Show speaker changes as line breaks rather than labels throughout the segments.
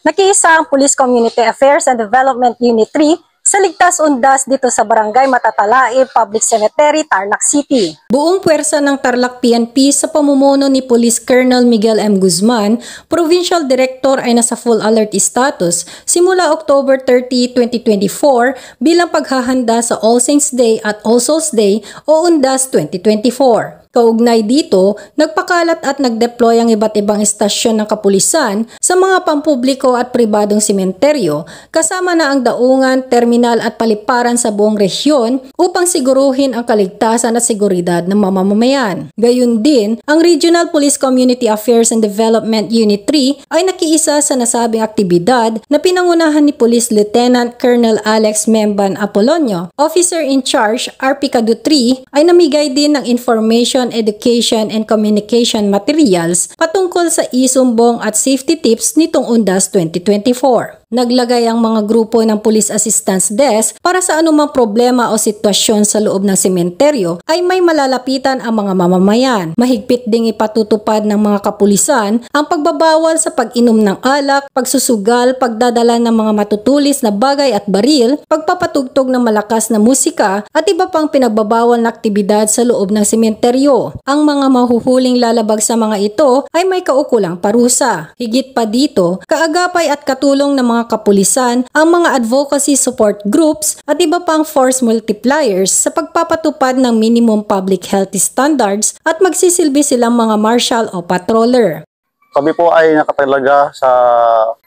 Nakiisa ang Police Community Affairs and Development Unit 3 sa Ligtas Undas dito sa Barangay Matatalae Public Cemetery, Tarlac City. Buong puwersa ng Tarlac PNP sa pamumuno ni Police Colonel Miguel M. Guzman, Provincial Director ay nasa full alert status simula October 30, 2024 bilang paghahanda sa All Saints Day at All Souls Day o Undas 2024. Kaugnay dito, nagpakalat at nagdeploy ang iba't ibang istasyon ng kapulisan sa mga pampubliko at pribadong sementeryo kasama na ang daungan, terminal at paliparan sa buong rehiyon upang siguruhin ang kaligtasan at seguridad ng mamamayan. Gayun din, ang Regional Police Community Affairs and Development Unit 3 ay nakiisa sa nasabing aktibidad na pinangunahan ni Police Lieutenant Colonel Alex Memban Apolonio. Officer in Charge, RP Cadu 3 ay namigay din ng information, education and communication materials patungkol sa isumbong at safety tips nitong Undas 2024. Naglagay ang mga grupo ng Police Assistance Desk para sa anumang problema o sitwasyon sa loob ng sementeryo ay may malalapitan ang mga mamamayan. Mahigpit ding ipatutupad ng mga kapulisan ang pagbabawal sa pag-inom ng alak, pagsusugal, pagdadala ng mga matutulis na bagay at baril, pagpapatugtog ng malakas na musika at iba pang pinagbabawal na aktibidad sa loob ng sementeryo. Ang mga mahuhuling lalabag sa mga ito ay may kaukulang parusa. Higit pa dito, kaagapay at katulong ng mga kapulisan, ang mga advocacy support groups at iba pang force multipliers sa pagpapatupad ng minimum public health standards at magsisilbi silang mga marshal o patroller.
Kami po ay nakatalaga sa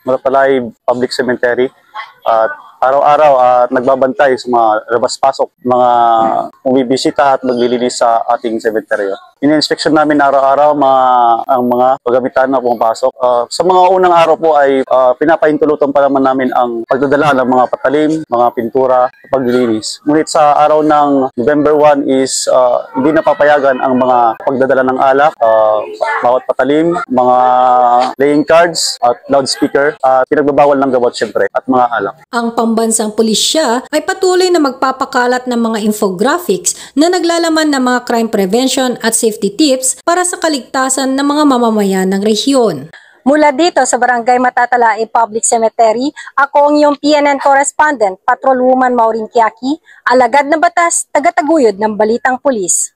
Matatalae Public Cemetery at araw-araw at nagbabantay sa mga labas-pasok, mga bumibisita at maglilinis sa ating sementeryo. Ini-inspection namin araw-araw ang mga pagamitan na pumapasok. Sa mga unang araw po ay pinapahintulutan pa naman namin ang pagdadala ng mga patalim, mga pintura, paglilinis. Ngunit sa araw ng November 1 is hindi napapayagan ang mga pagdadala ng alak, bawat patalim, mga playing cards at loudspeaker, at pinagbabawal ng gabot syempre at mga alak.
Ang pambansang pulisya ay patuloy na magpapakalat ng mga infographics na naglalaman ng mga crime prevention at safety tips para sa kaligtasan ng mga mamamayan ng rehiyon. Mula dito sa Barangay Matatalae Public Cemetery, ako ang iyong PNN correspondent, Patrolwoman Maureen Kiaki, alagad ng batas, tagataguyod ng Balitang Pulis.